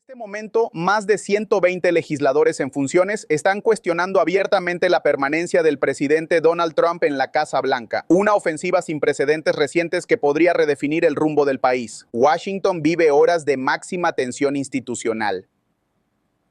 En este momento, más de 120 legisladores en funciones están cuestionando abiertamente la permanencia del presidente Donald Trump en la Casa Blanca, una ofensiva sin precedentes recientes que podría redefinir el rumbo del país. Washington vive horas de máxima tensión institucional.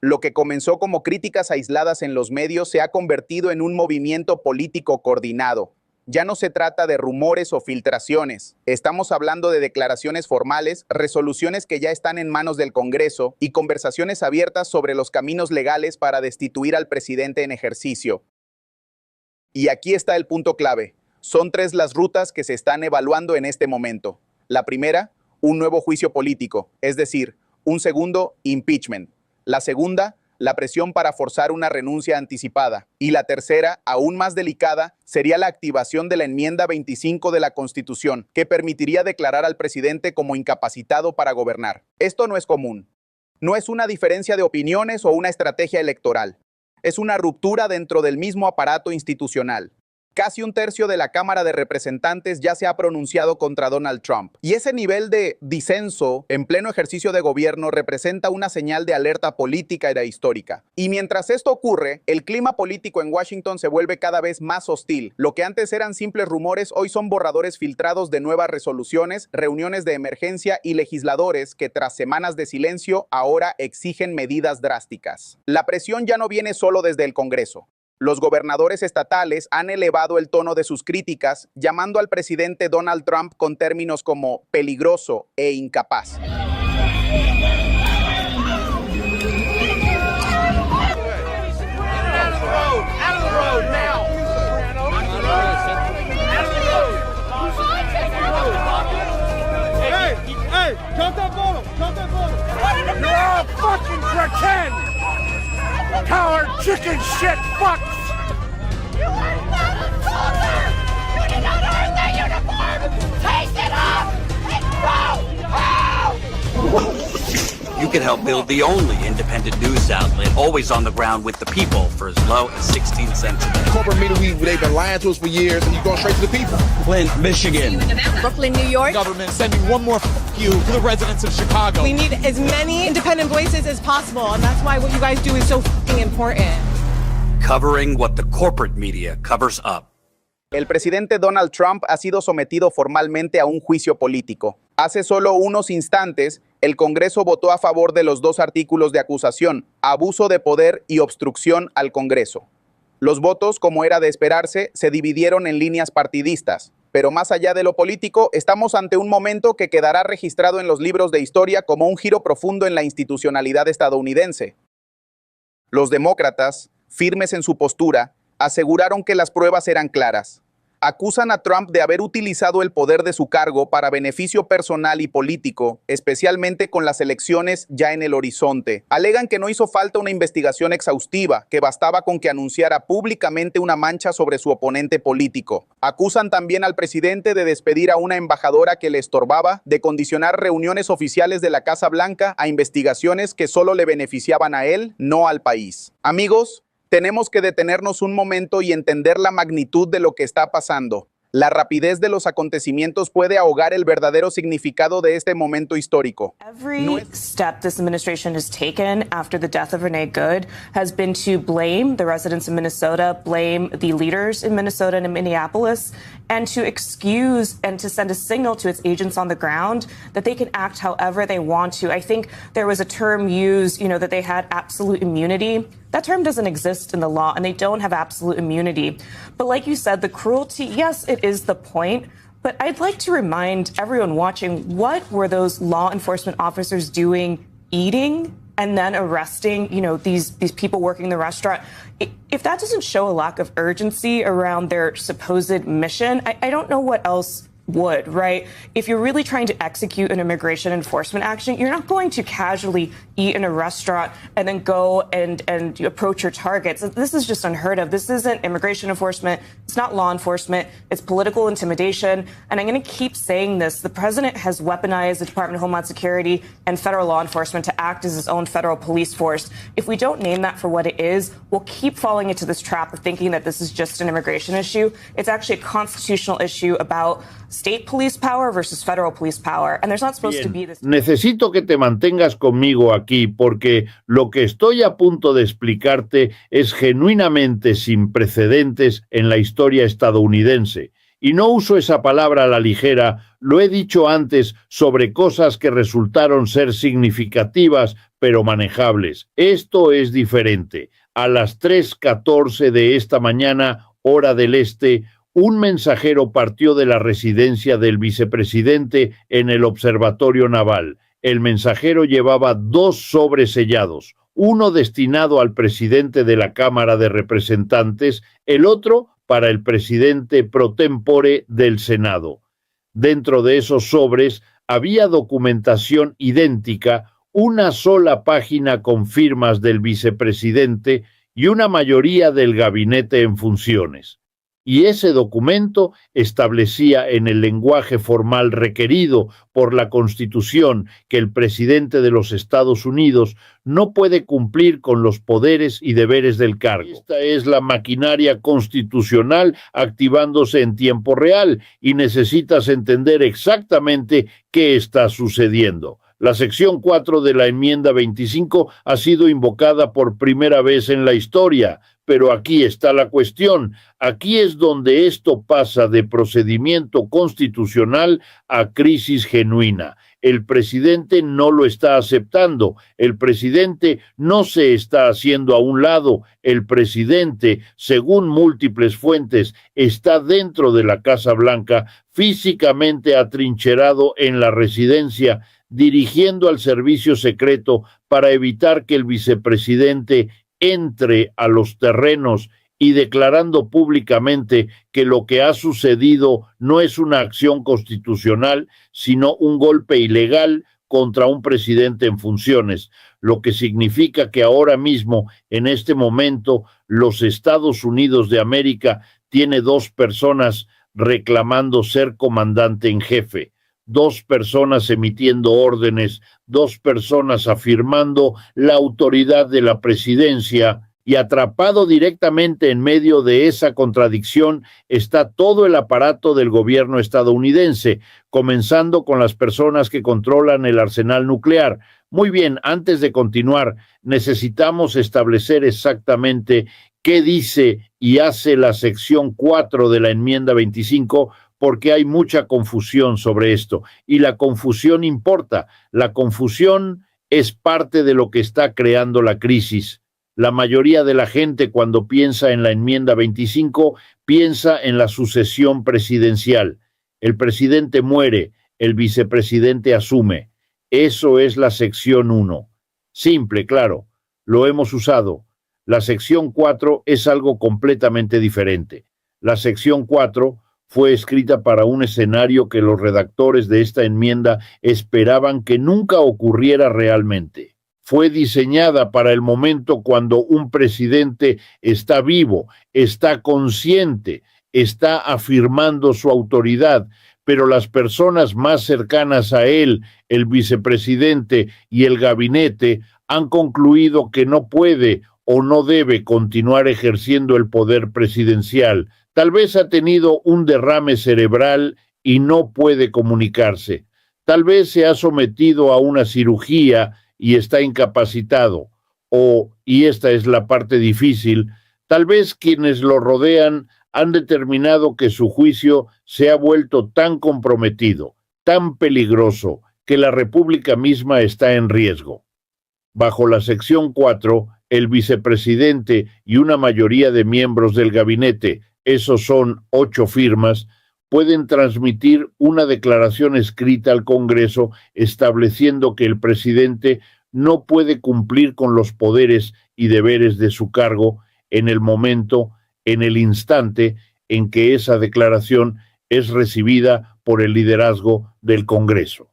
Lo que comenzó como críticas aisladas en los medios se ha convertido en un movimiento político coordinado. Ya no se trata de rumores o filtraciones. Estamos hablando de declaraciones formales, resoluciones que ya están en manos del Congreso y conversaciones abiertas sobre los caminos legales para destituir al presidente en ejercicio. Y aquí está el punto clave. Son tres las rutas que se están evaluando en este momento. La primera, un nuevo juicio político, es decir, un segundo, impeachment. La segunda, la presión para forzar una renuncia anticipada. Y la tercera, aún más delicada, sería la activación de la enmienda 25 de la Constitución, que permitiría declarar al presidente como incapacitado para gobernar. Esto no es común. No es una diferencia de opiniones o una estrategia electoral. Es una ruptura dentro del mismo aparato institucional. Casi un tercio de la Cámara de Representantes ya se ha pronunciado contra Donald Trump. Y ese nivel de disenso en pleno ejercicio de gobierno representa una señal de alerta política y histórica. Y mientras esto ocurre, el clima político en Washington se vuelve cada vez más hostil. Lo que antes eran simples rumores, hoy son borradores filtrados de nuevas resoluciones, reuniones de emergencia y legisladores que tras semanas de silencio ahora exigen medidas drásticas. La presión ya no viene solo desde el Congreso. Los gobernadores estatales han elevado el tono de sus críticas, llamando al presidente Donald Trump con términos como peligroso e incapaz. Coward chicken shit fucks! You are not a soldier! You did not earn that uniform! Take it off and go home! You can help build the only independent news outlet always on the ground with the people for as low as 16 cents a day. Corporate media, they've been lying to us for years, and you're going straight to the people. Flint, Michigan. Brooklyn, New York. Government sending one more you to the residents of Chicago. We need as many independent voices as possible, and that's why what you guys do is so important. Covering what the corporate media covers up. El presidente Donald Trump ha sido sometido formalmente a un juicio político. Hace solo unos instantes, el Congreso votó a favor de los dos artículos de acusación, abuso de poder y obstrucción al Congreso. Los votos, como era de esperarse, se dividieron en líneas partidistas. Pero más allá de lo político, estamos ante un momento que quedará registrado en los libros de historia como un giro profundo en la institucionalidad estadounidense. Los demócratas, firmes en su postura, aseguraron que las pruebas eran claras. Acusan a Trump de haber utilizado el poder de su cargo para beneficio personal y político, especialmente con las elecciones ya en el horizonte. Alegan que no hizo falta una investigación exhaustiva, que bastaba con que anunciara públicamente una mancha sobre su oponente político. Acusan también al presidente de despedir a una embajadora que le estorbaba, de condicionar reuniones oficiales de la Casa Blanca a investigaciones que solo le beneficiaban a él, no al país. Amigos, tenemos que detenernos un momento y entender la magnitud de lo que está pasando. La rapidez de los acontecimientos puede ahogar el verdadero significado de este momento histórico. Every step this administration has taken after the death of Renee Good has been to blame the residents of Minnesota, blame the leaders in Minnesota and in Minneapolis, and to excuse and to send a signal to its agents on the ground that they can act however they want to. I think there was a term used, that they had absolute immunity. That term doesn't exist in the law, and they don't have absolute immunity. But like you said, the cruelty, yes, it is the point. But I'd like to remind everyone watching, what were those law enforcement officers doing, eating, and then arresting, these people working the restaurant? If that doesn't show a lack of urgency around their supposed mission, I don't know what else would, right? If you're really trying to execute an immigration enforcement action, you're not going to casually eat in a restaurant and then go and you approach your targets. This is just unheard of. This isn't immigration enforcement. It's not law enforcement. It's political intimidation. And I'm going to keep saying this. The president has weaponized the Department of Homeland Security and federal law enforcement to act as his own federal police force. If we don't name that for what it is, we'll keep falling into this trap of thinking that this is just an immigration issue. It's actually a constitutional issue about state police power versus federal police power, and there's not supposed to be this. Necesito que te mantengas conmigo aquí porque lo que estoy a punto de explicarte es genuinamente sin precedentes en la historia estadounidense. Y no uso esa palabra a la ligera, lo he dicho antes sobre cosas que resultaron ser significativas pero manejables. Esto es diferente. A las 3:14 de esta mañana, hora del este, un mensajero partió de la residencia del vicepresidente en el observatorio naval. El mensajero llevaba 2 sobres sellados, uno destinado al presidente de la Cámara de Representantes, el otro para el presidente pro tempore del Senado. Dentro de esos sobres había documentación idéntica, una sola página con firmas del vicepresidente y una mayoría del gabinete en funciones. Y ese documento establecía en el lenguaje formal requerido por la Constitución que el presidente de los Estados Unidos no puede cumplir con los poderes y deberes del cargo. Esta es la maquinaria constitucional activándose en tiempo real y necesitas entender exactamente qué está sucediendo. La sección 4 de la enmienda 25 ha sido invocada por primera vez en la historia, pero aquí está la cuestión. Aquí es donde esto pasa de procedimiento constitucional a crisis genuina. El presidente no lo está aceptando. El presidente no se está haciendo a un lado. El presidente, según múltiples fuentes, está dentro de la Casa Blanca, físicamente atrincherado en la residencia, dirigiendo al servicio secreto para evitar que el vicepresidente entre a los terrenos y declarando públicamente que lo que ha sucedido no es una acción constitucional, sino un golpe ilegal contra un presidente en funciones, lo que significa que ahora mismo, en este momento, los Estados Unidos de América tiene 2 personas reclamando ser comandante en jefe. 2 personas emitiendo órdenes, 2 personas afirmando la autoridad de la presidencia, y atrapado directamente en medio de esa contradicción está todo el aparato del gobierno estadounidense, comenzando con las personas que controlan el arsenal nuclear. Muy bien, antes de continuar, necesitamos establecer exactamente qué dice y hace la sección 4 de la enmienda 25, porque hay mucha confusión sobre esto, y la confusión importa. La confusión es parte de lo que está creando la crisis. La mayoría de la gente, cuando piensa en la enmienda 25, piensa en la sucesión presidencial. El presidente muere, el vicepresidente asume. Eso es la sección 1. Simple, claro, lo hemos usado. La sección 4 es algo completamente diferente. La sección 4 fue escrita para un escenario que los redactores de esta enmienda esperaban que nunca ocurriera realmente. Fue diseñada para el momento cuando un presidente está vivo, está consciente, está afirmando su autoridad, pero las personas más cercanas a él, el vicepresidente y el gabinete, han concluido que no puede o no debe continuar ejerciendo el poder presidencial. Tal vez ha tenido un derrame cerebral y no puede comunicarse. Tal vez se ha sometido a una cirugía y está incapacitado. Y esta es la parte difícil, tal vez quienes lo rodean han determinado que su juicio se ha vuelto tan comprometido, tan peligroso, que la República misma está en riesgo. Bajo la sección 4, el vicepresidente y una mayoría de miembros del gabinete, esos son 8 firmas, pueden transmitir una declaración escrita al Congreso estableciendo que el presidente no puede cumplir con los poderes y deberes de su cargo en el momento, en el instante en que esa declaración es recibida por el liderazgo del Congreso.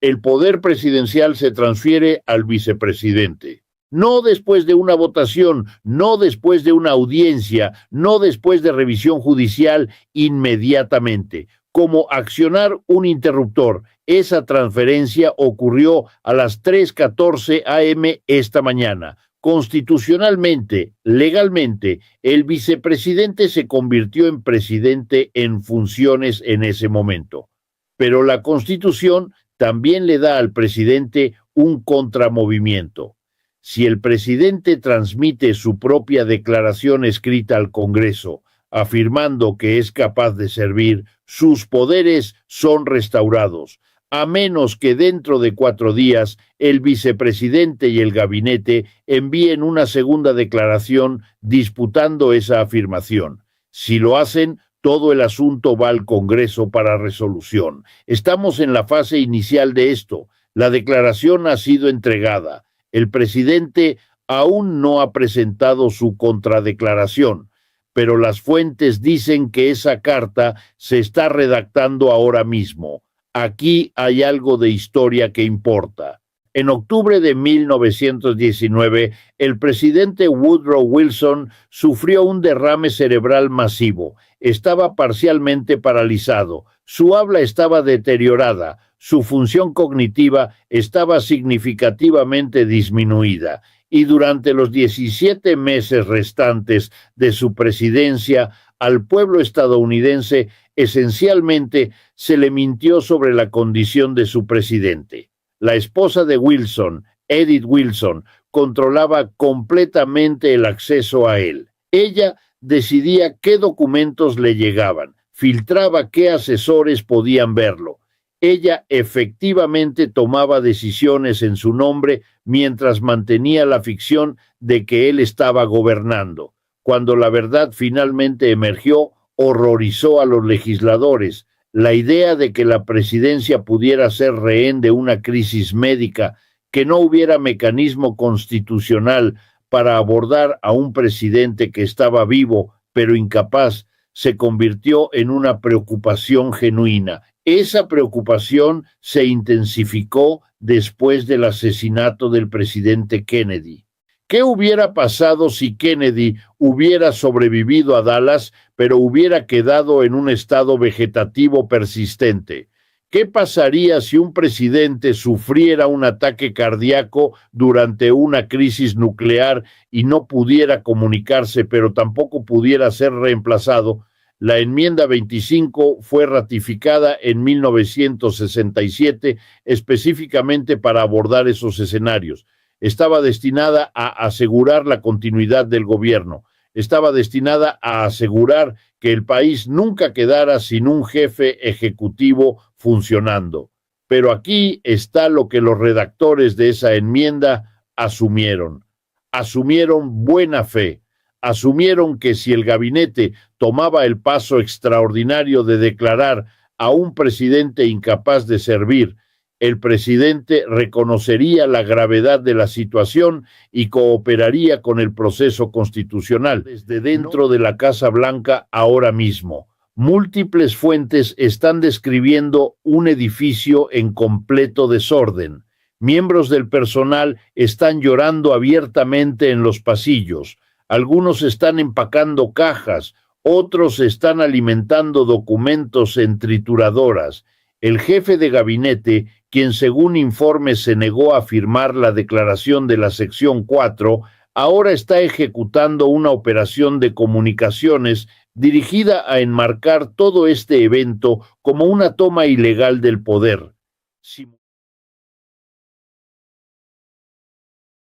El poder presidencial se transfiere al vicepresidente. No después de una votación, no después de una audiencia, no después de revisión judicial, inmediatamente. Como accionar un interruptor. Esa transferencia ocurrió a las 3:14 a.m. esta mañana, Constitucionalmente, legalmente, el vicepresidente se convirtió en presidente en funciones en ese momento. Pero la Constitución también le da al presidente un contramovimiento. Si el presidente transmite su propia declaración escrita al Congreso, afirmando que es capaz de servir, sus poderes son restaurados, a menos que dentro de 4 días el vicepresidente y el gabinete envíen una segunda declaración disputando esa afirmación. Si lo hacen, todo el asunto va al Congreso para resolución. Estamos en la fase inicial de esto. La declaración ha sido entregada. El presidente aún no ha presentado su contradeclaración, pero las fuentes dicen que esa carta se está redactando ahora mismo. Aquí hay algo de historia que importa. En octubre de 1919, el presidente Woodrow Wilson sufrió un derrame cerebral masivo. Estaba parcialmente paralizado, su habla estaba deteriorada, su función cognitiva estaba significativamente disminuida, y durante los 17 meses restantes de su presidencia, al pueblo estadounidense esencialmente se le mintió sobre la condición de su presidente. La esposa de Wilson, Edith Wilson, controlaba completamente el acceso a él. Ella decidía qué documentos le llegaban, filtraba qué asesores podían verlo. Ella efectivamente tomaba decisiones en su nombre mientras mantenía la ficción de que él estaba gobernando. Cuando la verdad finalmente emergió, horrorizó a los legisladores. La idea de que la presidencia pudiera ser rehén de una crisis médica, que no hubiera mecanismo constitucional para abordar a un presidente que estaba vivo pero incapaz, se convirtió en una preocupación genuina. Esa preocupación se intensificó después del asesinato del presidente Kennedy. ¿Qué hubiera pasado si Kennedy hubiera sobrevivido a Dallas, pero hubiera quedado en un estado vegetativo persistente? ¿Qué pasaría si un presidente sufriera un ataque cardíaco durante una crisis nuclear y no pudiera comunicarse, pero tampoco pudiera ser reemplazado? La enmienda 25 fue ratificada en 1967 específicamente para abordar esos escenarios. Estaba destinada a asegurar la continuidad del gobierno. Estaba destinada a asegurar que el país nunca quedara sin un jefe ejecutivo funcionando. Pero aquí está lo que los redactores de esa enmienda asumieron. Asumieron buena fe. Asumieron que si el gabinete tomaba el paso extraordinario de declarar a un presidente incapaz de servir, el presidente reconocería la gravedad de la situación y cooperaría con el proceso constitucional. Desde dentro de la Casa Blanca ahora mismo, múltiples fuentes están describiendo un edificio en completo desorden. Miembros del personal están llorando abiertamente en los pasillos. Algunos están empacando cajas, otros están alimentando documentos en trituradoras. El jefe de gabinete, quien según informes se negó a firmar la declaración de la sección 4, ahora está ejecutando una operación de comunicaciones dirigida a enmarcar todo este evento como una toma ilegal del poder.